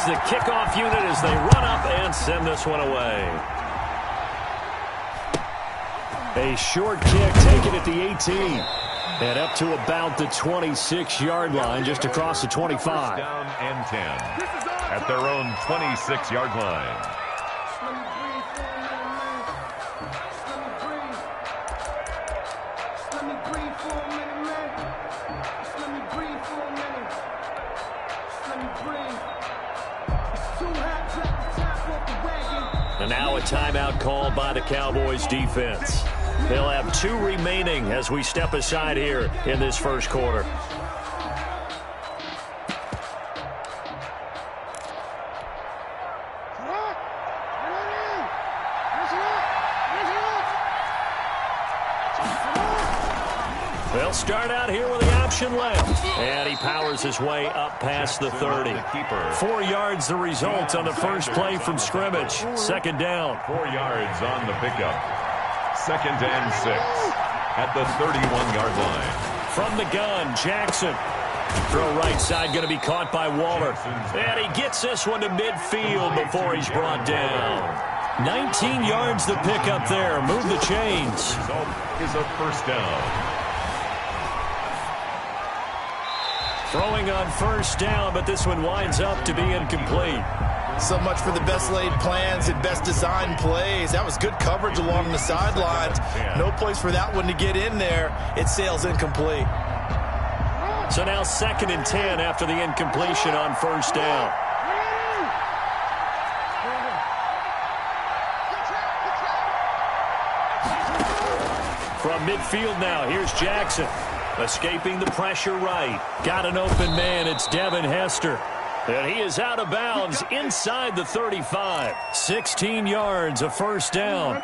is the kickoff unit as they run up and send this one away. A short kick taken at the 18. And up to about the 26-yard line, just across the 25. Down and 10 at their own 26-yard line. And now a timeout called by the Cowboys defense. They'll have 2 remaining as we step aside here in this first quarter. They'll start out here with the option left. And he powers his way up past the 30. 4 yards the result on the first play from scrimmage. Second down. 4 yards on the pickup. Second and 6 at the 31-yard line. From the gun, Jackson. Throw right side going to be caught by Waller. And he gets this one to midfield before he's brought down. 19 yards the pickup there. Move the chains. Result is a first down. Throwing on first down, but this one winds up to be incomplete. So much for the best laid plans and best designed plays. That was good coverage along the sidelines. No place for that one to get in there. It sails incomplete. So now 2nd and 10 after the incompletion on first down. From midfield now, here's Jackson. Escaping the pressure right. Got an open man. It's Devin Hester. And he is out of bounds inside the 35. 16 yards, a first down.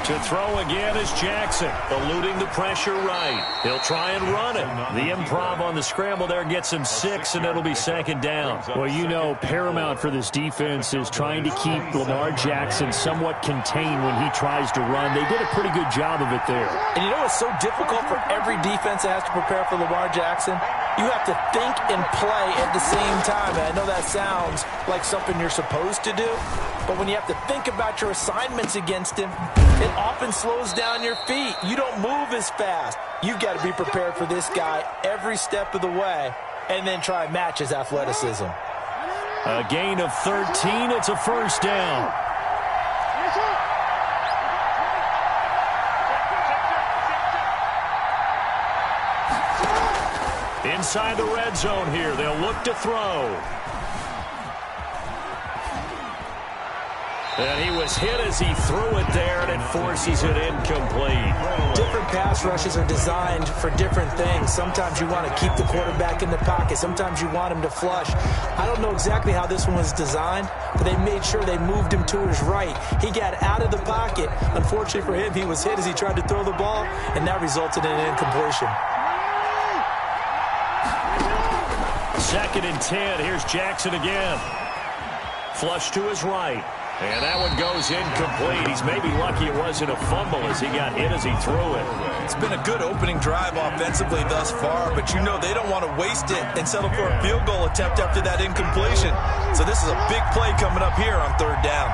To throw again is Jackson, eluding the pressure right. He'll try and run it. The improv on the scramble there gets him 6, and it'll be second down. Well, you know, paramount for this defense is trying to keep Lamar Jackson somewhat contained when he tries to run. They did a pretty good job of it there. And you know it's so difficult for every defense that has to prepare for Lamar Jackson? You have to think and play at the same time. And I know that sounds like something you're supposed to do, but when you have to think about your assignments against him, it often slows down your feet. You don't move as fast. You've got to be prepared for this guy every step of the way and then try and match his athleticism. A gain of 13. It's a first down. Inside the red zone here. They'll look to throw. And he was hit as he threw it there, and it forces it incomplete. Different pass rushes are designed for different things. Sometimes you want to keep the quarterback in the pocket. Sometimes you want him to flush. I don't know exactly how this one was designed, but they made sure they moved him to his right. He got out of the pocket. Unfortunately for him, he was hit as he tried to throw the ball, and that resulted in an incompletion. 2nd and 10. Here's Jackson again. Flush to his right. And that one goes incomplete. He's maybe lucky it wasn't a fumble as he got hit as he threw it. It's been a good opening drive offensively thus far, but you know they don't want to waste it and settle for a field goal attempt after that incompletion. So this is a big play coming up here on 3rd down.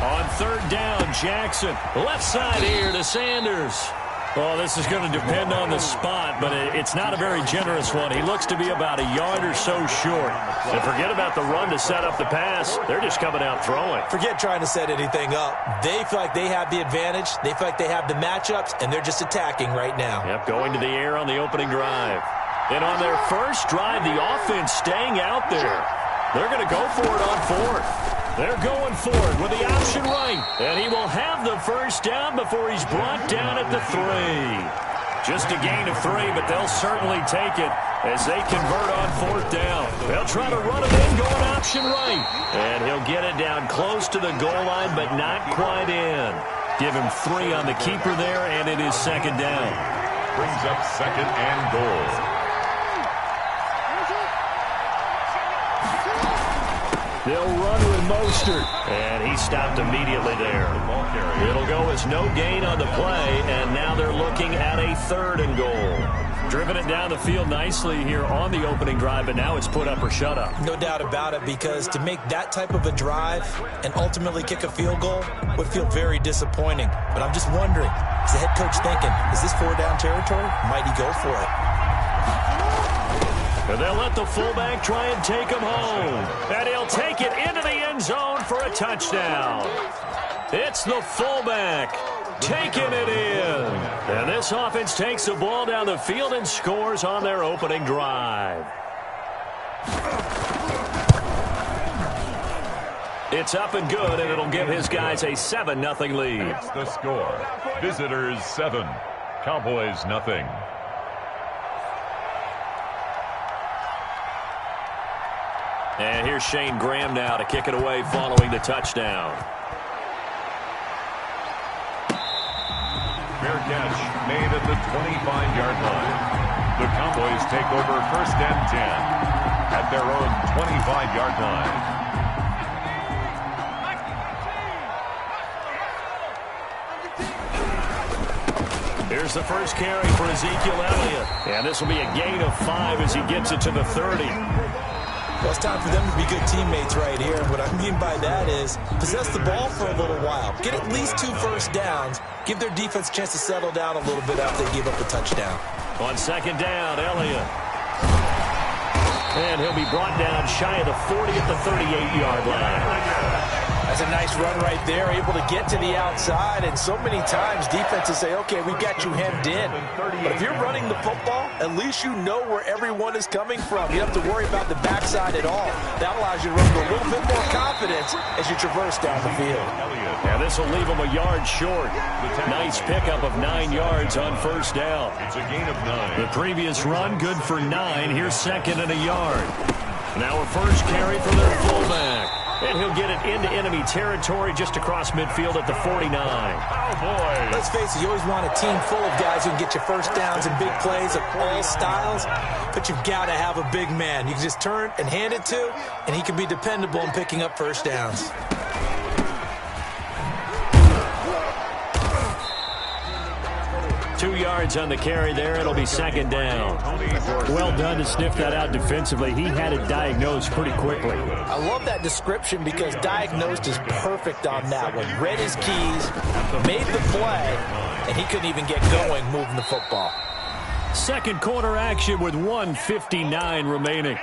On 3rd down, Jackson. Left side here to Sanders. Well, this is going to depend on the spot, but it's not a very generous one. He looks to be about a yard or so short. And forget about the run to set up the pass. They're just coming out throwing. Forget trying to set anything up. They feel like they have the advantage. They feel like they have the matchups, and they're just attacking right now. Yep, going to the air on the opening drive. And on their first drive, the offense staying out there. They're going to go for it on 4th. They're going for it with the option right. And he will have the first down before he's brought down at the 3. Just a gain of 3, but they'll certainly take it as they convert on 4th down. They'll try to run it in, going option right. And he'll get it down close to the goal line, but not quite in. Give him 3 on the keeper there, and it is 2nd down. Brings up 2nd and goal. They'll run with Mostert. And he stopped immediately there. It'll go as no gain on the play, and now they're looking at a 3rd and goal. Driven it down the field nicely here on the opening drive, but now it's put up or shut up. No doubt about it, because to make that type of a drive and ultimately kick a field goal would feel very disappointing. But I'm just wondering, is the head coach thinking, is this 4-down territory? Might he go for it? And they'll let the fullback try and take him home. And he'll take it into the end zone for a touchdown. It's the fullback taking it in. And this offense takes the ball down the field and scores on their opening drive. It's up and good, and it'll give his guys a 7-0 lead. It's the score. Visitors 7, Cowboys nothing. And here's Shane Graham now to kick it away following the touchdown. Fair catch made at the 25-yard line. The Cowboys take over 1st and 10 at their own 25-yard line. Here's the first carry for Ezekiel Elliott. And this will be a gain of 5 as he gets it to the 30. Well, it's time for them to be good teammates right here. What I mean by that is possess the ball for a little while. Get at least 2 first downs. Give their defense a chance to settle down a little bit after they give up a touchdown. On 2nd down, Elliott. And he'll be brought down shy of the 40 at the 38-yard line. That's a nice run right there, able to get to the outside. And so many times defenses say, okay, we've got you hemmed in. But if you're running the football, at least you know where everyone is coming from. You don't have to worry about the backside at all. That allows you to run with a little bit more confidence as you traverse down the field. Yeah, this will leave him a yard short. Nice pickup of 9 yards on 1st down. It's a gain of 9. The previous run, good for 9. Here's 2nd and a yard. Now a first carry for their fullback. And he'll get it into enemy territory just across midfield at the 49. Oh, boy. Let's face it, you always want a team full of guys who can get you first downs and big plays of all styles, but you've got to have a big man. You can just turn and hand it to, and he can be dependable in picking up first downs. Two yards on the carry there. It'll be 2nd down. Well done to sniff that out defensively. He had it diagnosed pretty quickly. I love that description because diagnosed is perfect on that one. Read his keys, made the play, and he couldn't even get going moving the football. 2nd quarter action with 1:59 remaining.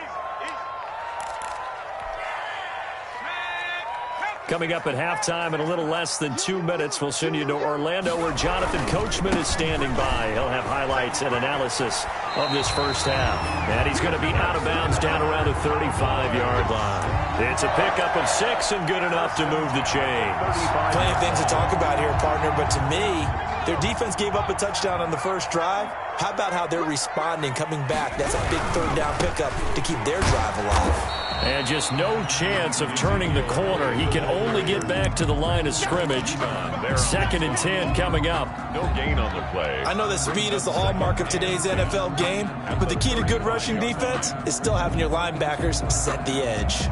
Coming up at halftime in a little less than 2 minutes, we'll send you to Orlando where Jonathan Coachman is standing by. He'll have highlights and analysis of this first half. And he's going to be out of bounds down around the 35-yard line. It's a pickup of 6 and good enough to move the chains. Plenty of things to talk about here, partner, but to me, their defense gave up a touchdown on the first drive. How about how they're responding, coming back? That's a big 3rd down pickup to keep their drive alive. And just no chance of turning the corner. He can only get back to the line of scrimmage. 2nd and 10 coming up. No gain on the play. I know that speed is the hallmark of today's NFL game, but the key to good rushing defense is still having your linebackers set the edge.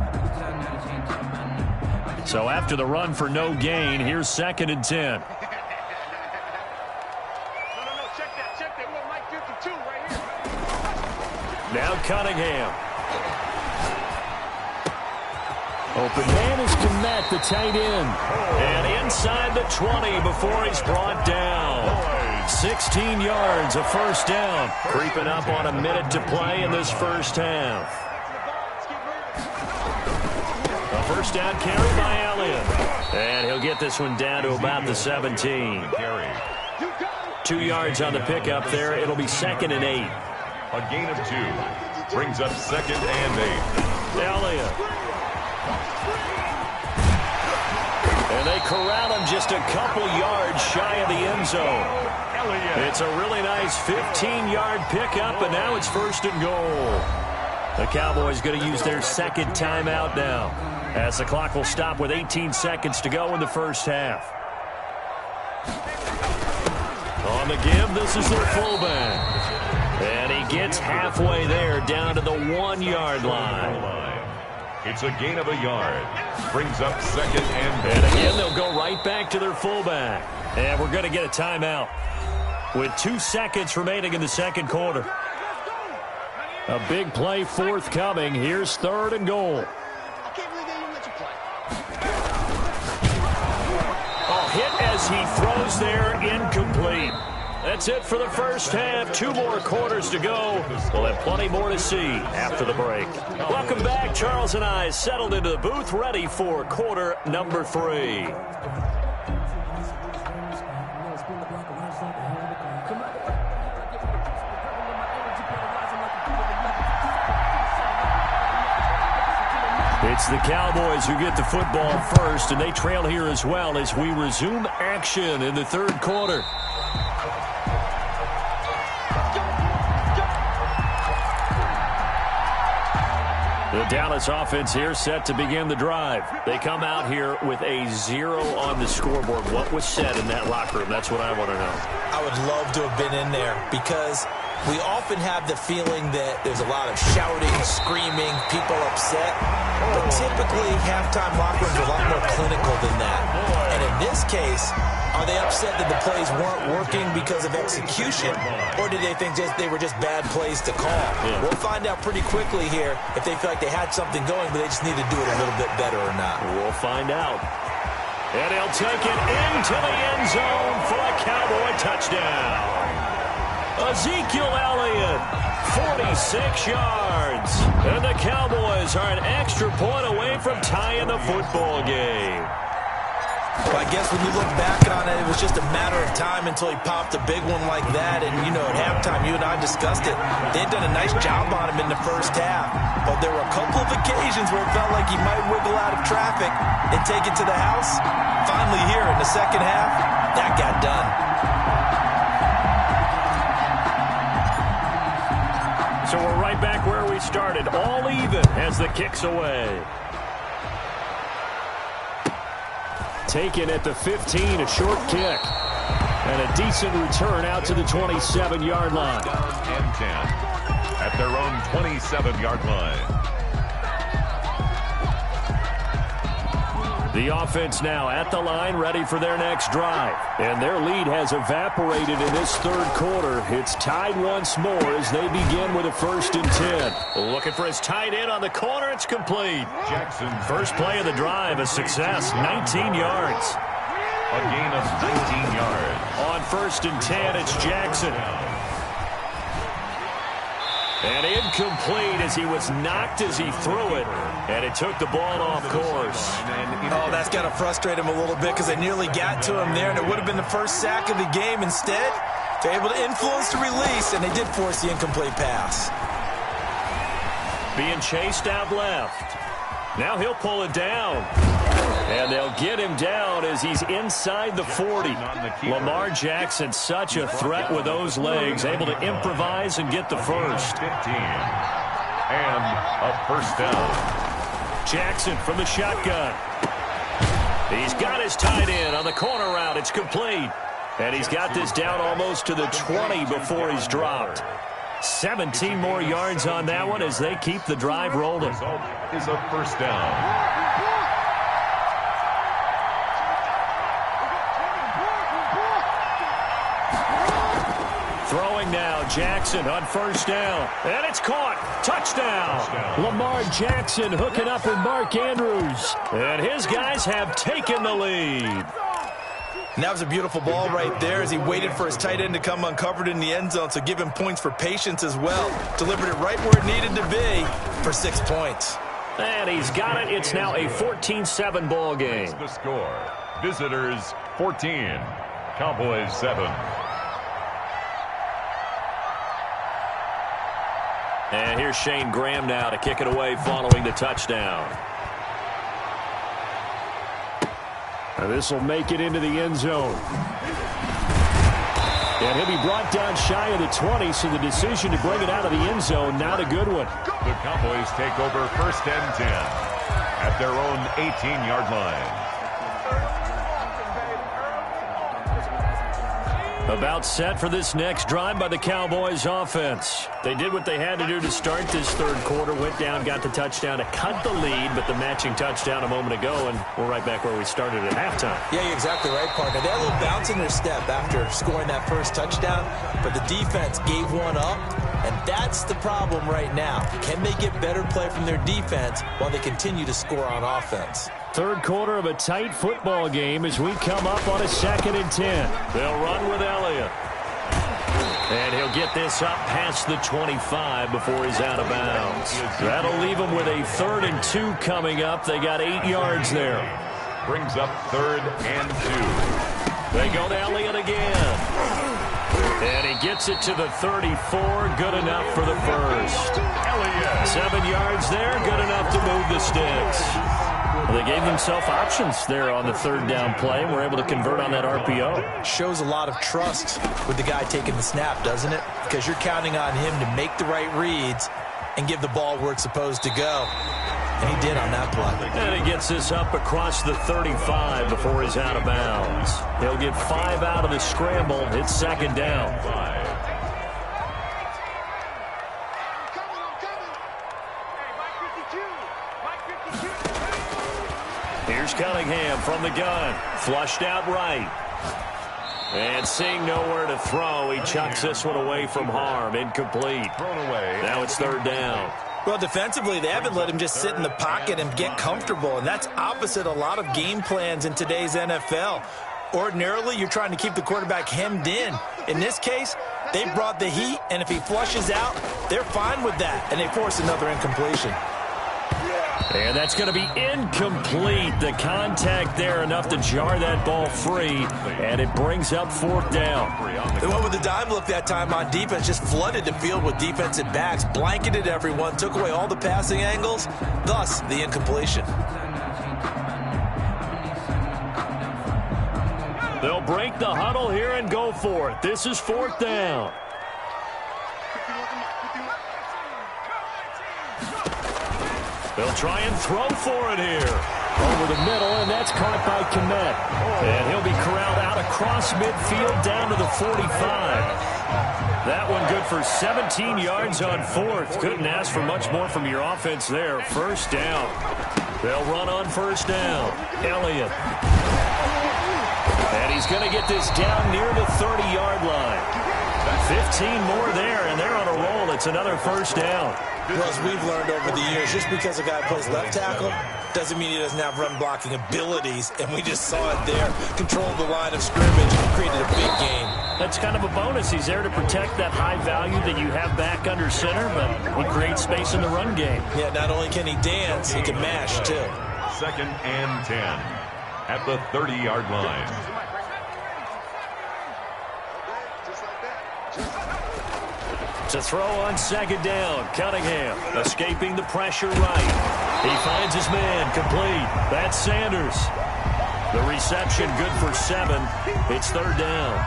So after the run for no gain, here's 2nd and 10. Now Cunningham. Open man is Kmet, the tight end. And inside the 20 before he's brought down. 16 yards, a first down. Creeping up on a minute to play in this first half. A first down carry by Elliott. And he'll get this one down to about the 17. 2 yards on the pickup there. It'll be 2nd and 8. A gain of 2 brings up 2nd and 8. Elliott. And they corral him just a couple yards shy of the end zone. It's a really nice 15-yard pickup, and now it's 1st and goal. The Cowboys going to use their 2nd timeout now, as the clock will stop with 18 seconds to go in the first half. On the give, this is their fullback. And he gets halfway there, down to the 1-yard line. It's a gain of a yard. Brings up second and goal. And again, they'll go right back to their fullback. And we're going to get a timeout with 2 seconds remaining in the second quarter. A big play forthcoming. Here's 3rd and goal. Hit as he throws there, incomplete. That's it for the first half. 2 more quarters to go. We'll have plenty more to see after the break. Welcome back. Charles and I settled into the booth, ready for quarter number 3. It's the Cowboys who get the football first, and they trail here as well as we resume action in the 3rd quarter. The Dallas offense here set to begin the drive. They come out here with a 0 on the scoreboard. What was said in that locker room? That's what I want to know. I would love to have been in there because we often have the feeling that there's a lot of shouting, screaming, people upset. But typically, halftime locker rooms are a lot more clinical than that. And in this case, are they upset that the plays weren't working because of execution, or did they think they were just bad plays to call? Yeah. We'll find out pretty quickly here if they feel like they had something going, but they just need to do it a little bit better or not. We'll find out. And he'll take it into the end zone for a Cowboy touchdown. Ezekiel Elliott, 46 yards. And the Cowboys are an extra point away from tying the football game. Well, I guess when you look back on it, it was just a matter of time until he popped a big one like that. And, you know, at halftime, you and I discussed it. They had done a nice job on him in the first half. But there were a couple of occasions where it felt like he might wiggle out of traffic and take it to the house. Finally here in the second half, that got done. So we're right back where we started, all even as the kick's away. Taken at the 15, a short kick. And a decent return out to the 27-yard line. And 10 at their own 27-yard line. The offense now at the line, ready for their next drive. And their lead has evaporated in this 3rd quarter. It's tied once more as they begin with a 1st and 10. Looking for his tight end on the corner. It's complete. Jackson. First play of the drive, a success, 19 yards. A gain of 19 yards. On 1st and 10, it's Jackson. And incomplete as he was knocked as he threw it. And it took the ball off course. Oh, that's got to frustrate him a little bit because they nearly got to him there, and it would have been the first sack of the game. Instead, they're able to influence the release, and they did force the incomplete pass. Being chased out left. Now he'll pull it down. And they'll get him down as he's inside the 40. Lamar Jackson, such a threat with those legs, able to improvise and get the first. 15. And a first down. Jackson from the shotgun. He's got his tight end on the corner route. It's complete. And he's got this down almost to the 20 before he's dropped. 17 more yards on that one as they keep the drive rolling. Result is a first down. Throwing now, Jackson on 1st down. And it's caught. Touchdown. Lamar Jackson hooking up with Mark Andrews. And his guys have taken the lead. And that was a beautiful ball right there as he waited for his tight end to come uncovered in the end zone, so give him points for patience as well. Delivered it right where it needed to be for 6 points. And he's got it. It's now a 14-7 ball game. The score. Visitors 14. Cowboys 7. And here's Shane Graham now to kick it away following the touchdown. And this will make it into the end zone. And he'll be brought down shy of the 20, so the decision to bring it out of the end zone, not a good one. The Cowboys take over 1st and 10 at their own 18-yard line. About set for this next drive by the Cowboys offense. They did what they had to do to start this third quarter. Went down, got the touchdown to cut the lead, but the matching touchdown a moment ago, and we're right back where we started at halftime. Yeah, you're exactly right, partner. They had a little bounce in their step after scoring that first touchdown, but the defense gave one up, and that's the problem right now. Can they get better play from their defense while they continue to score on offense? Third quarter of a tight football game as we come up on a 2nd and 10. They'll run with Elliott. And he'll get this up past the 25 before he's out of bounds. That'll leave him with a 3rd and 2 coming up. They got 8 yards there. Brings up 3rd and 2. They go to Elliott again. And he gets it to the 34. Good enough for the first. Elliott. 7 yards there. Good enough to move the sticks. Well, they gave themselves options there on the 3rd down play and were able to convert on that RPO. Shows a lot of trust with the guy taking the snap, doesn't it? Because you're counting on him to make the right reads and give the ball where it's supposed to go. And he did on that play. And he gets this up across the 35 before he's out of bounds. He'll get 5 out of the scramble. It's 2nd down. Here's Cunningham from the gun. Flushed out right. And seeing nowhere to throw, he chucks this one away from harm. Incomplete. Thrown away. Now it's 3rd down. Well, defensively, they haven't let him just sit in the pocket and get comfortable, and that's opposite a lot of game plans in today's NFL. Ordinarily, you're trying to keep the quarterback hemmed in. In this case, they brought the heat, and if he flushes out, they're fine with that, and they force another incompletion. And that's going to be incomplete. The contact there enough to jar that ball free, and it brings up 4th down. They went with the dime look that time on defense, just flooded the field with defensive backs, blanketed everyone, took away all the passing angles, thus the incompletion. They'll break the huddle here and go for it. This is 4th down. They'll try and throw for it here. Over the middle, and that's caught by Kmet. And he'll be corralled out across midfield down to the 45. That one good for 17 yards on 4th. Couldn't ask for much more from your offense there. 1st down. They'll run on 1st down. Elliott. And he's going to get this down near the 30-yard line. 15 more there, and they're on a roll. It's another 1st down. Well, as we've learned over the years, just because a guy plays left tackle doesn't mean he doesn't have run-blocking abilities, and we just saw it there. Controlled the line of scrimmage, created a big gain. That's kind of a bonus. He's there to protect that high value that you have back under center, but he creates space in the run game. Yeah, not only can he dance, he can mash, too. 2nd and 10 at the 30-yard line. To throw on 2nd down, Cunningham escaping the pressure right. He finds his man, complete. That's Sanders. The reception good for 7. It's 3rd down.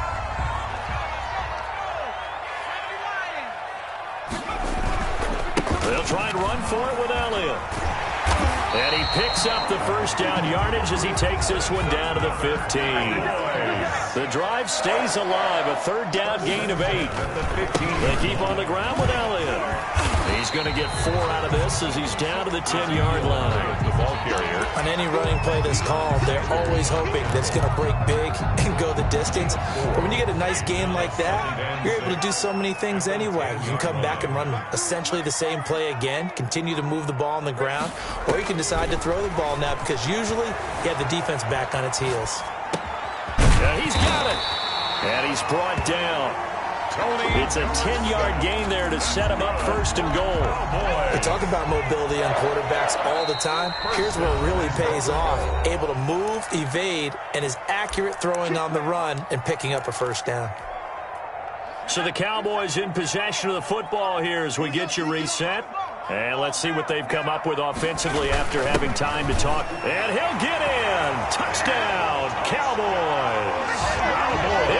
They'll try and run for it with Elliott. And he picks up the 1st down yardage as he takes this one down to the 15. The drive stays alive. A 3rd down gain of 8. They keep on the ground with Elliott. He's going to get 4 out of this as he's down to the 10-yard line. The ball carrier. On any running play that's called, they're always hoping that it's going to break big and go the distance. But when you get a nice gain like that, you're able to do so many things anyway. You can come back and run essentially the same play again, continue to move the ball on the ground, or you can decide to throw the ball now because usually you have the defense back on its heels. Yeah, he's got it. And he's brought down. It's a 10-yard gain there to set him up 1st and goal. We talk about mobility on quarterbacks all the time. Here's where it really pays off. Able to move, evade, and is accurate throwing on the run and picking up a 1st down. So the Cowboys in possession of the football here as we get you reset. And let's see what they've come up with offensively after having time to talk. And he'll get in. Touchdown, Cowboys.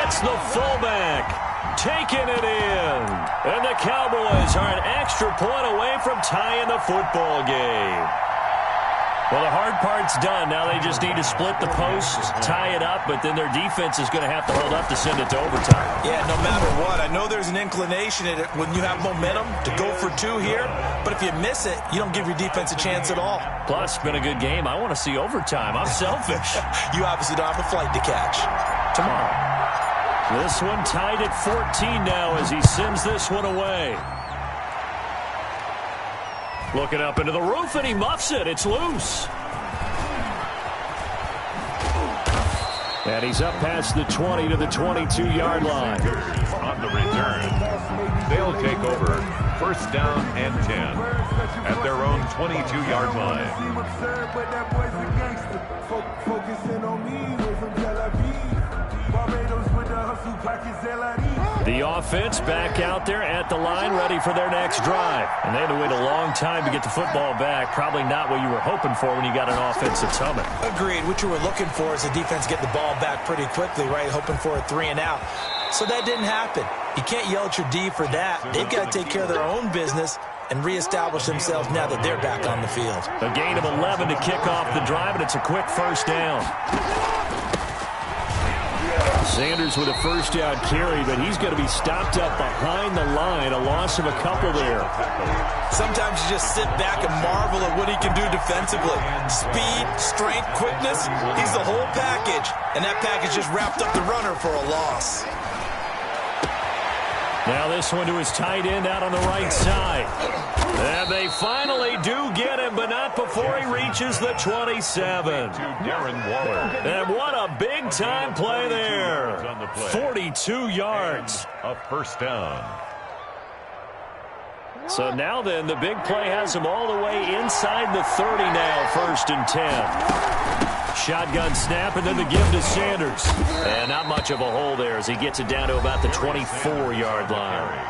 It's the fullback taking it in. And the Cowboys are an extra point away from tying the football game. Well, the hard part's done. Now they just need to split the posts, tie it up, but then their defense is going to have to hold up to send it to overtime. Yeah, no matter what. I know there's an inclination in it when you have momentum to go for two here, but if you miss it, you don't give your defense a chance at all. Plus, it's been a good game. I want to see overtime. I'm selfish. You obviously don't have a flight to catch. Tomorrow. This one tied at 14 now as he sends this one away. Looking up into the roof, and he muffs it. It's loose. And he's up past the 20 to the 22-yard line. On the return, they'll take over first down and 10 at their own 22-yard line. The offense back out there at the line, ready for their next drive. And they had to wait a long time to get the football back. Probably not what you were hoping for when you got an offense that's humming. Agreed. What you were looking for is the defense get the ball back pretty quickly, right? Hoping for a 3 and out. So that didn't happen. You can't yell at your D for that. They've got to take care of their own business and reestablish themselves now that they're back on the field. A gain of 11 to kick off the drive, and it's a quick first down. Sanders with a first down carry, but he's going to be stopped up behind the line. A loss of a couple there. Sometimes you just sit back and marvel at what he can do defensively. Speed, strength, quickness, he's the whole package. And that package just wrapped up the runner for a loss. Now this one to his tight end out on the right side. And they finally do get him, but not before he reaches the 27. To Darren Waller. And what a big-time play there. 42 yards. A first down. So now then, the big play has him all the way inside the 30 now, 1st and 10. Shotgun snap, and then the give to Sanders. And not much of a hole there as he gets it down to about the 24-yard line.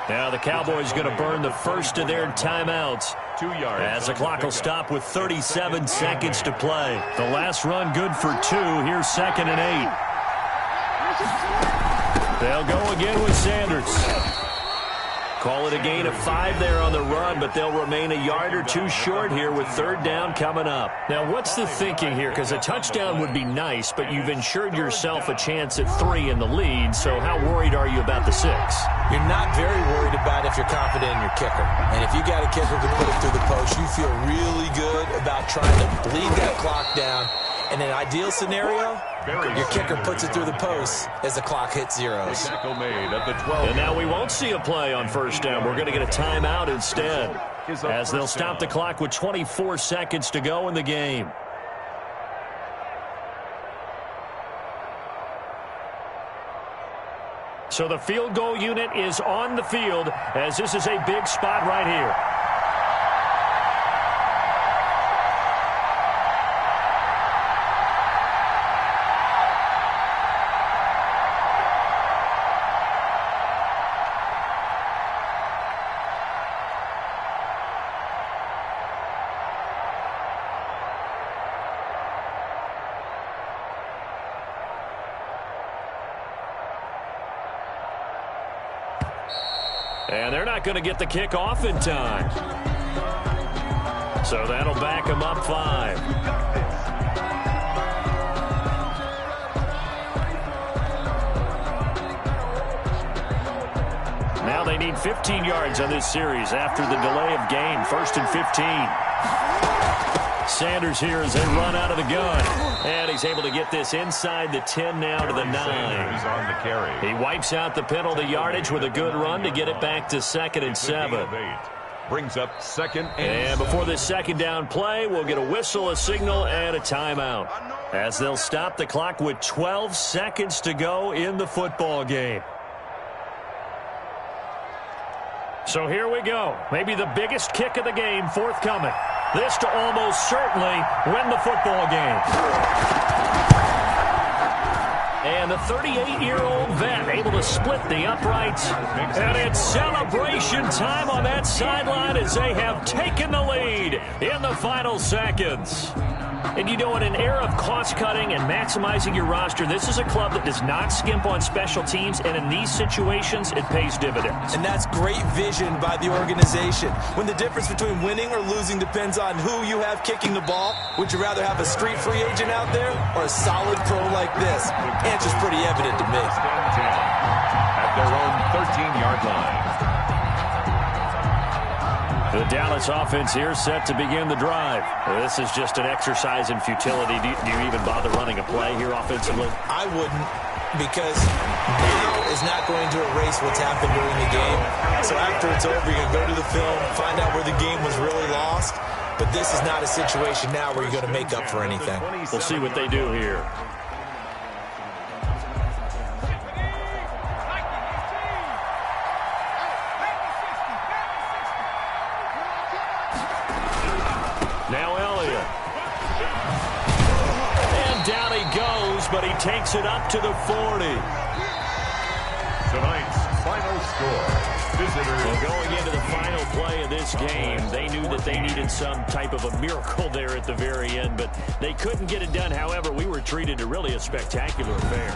Now the Cowboys going to burn the first of their timeouts 2 yards as the clock will stop with 37 seconds to play. The last run good for 2. Here's 2nd and 8. They'll go again with Sanders. Call it a gain of 5 there on the run, but they'll remain a yard or 2 short here with 3rd down coming up. Now, what's the thinking here? Because a touchdown would be nice, but you've ensured yourself a chance at 3 in the lead, so how worried are you about the 6? You're not very worried about if you're confident in your kicker. And if you got a kicker who can put it through the post, you feel really good about trying to bleed that clock down. In an ideal scenario, your kicker puts it through the post as the clock hits zeros. Tackle made at the 12. And now we won't see a play on 1st down. We're going to get a timeout instead, as they'll stop the clock with 24 seconds to go in the game. So the field goal unit is on the field, as this is a big spot right here. And they're not going to get the kick off in time. So that'll back them up 5. Now they need 15 yards on this series after the delay of game. 1st and 15. Sanders here as they run out of the gun. And he's able to get this inside the 10 now to the 9. Sanders on the carry. He wipes out the penalty yardage with a good run to get it back to 2nd and 7. Brings up 2nd and before this 2nd down play, we'll get a whistle, a signal, and a timeout, as they'll stop the clock with 12 seconds to go in the football game. So here we go. Maybe the biggest kick of the game forthcoming. This to almost certainly win the football game. And the 38-year-old vet able to split the uprights. And it's celebration time on that sideline as they have taken the lead in the final seconds. And you know, in an era of cost-cutting and maximizing your roster, this is a club that does not skimp on special teams, and in these situations, it pays dividends. And that's great vision by the organization. When the difference between winning or losing depends on who you have kicking the ball, would you rather have a street free agent out there or a solid pro like this? The answer's pretty evident to me. At their own 13-yard line. The Dallas offense here set to begin the drive. This is just an exercise in futility. Do you even bother running a play here offensively? I wouldn't, because now is not going to erase what's happened during the game. So after it's over, you're going to go to the film, find out where the game was really lost. But this is not a situation now where you're going to make up for anything. We'll see what they do here. Now Elliott. And down he goes, but he takes it up to the 40. Tonight's final score. Visitors. Well, going into the final play of this game, they knew that they needed some type of a miracle there at the very end, but they couldn't get it done. However, we were treated to really a spectacular affair.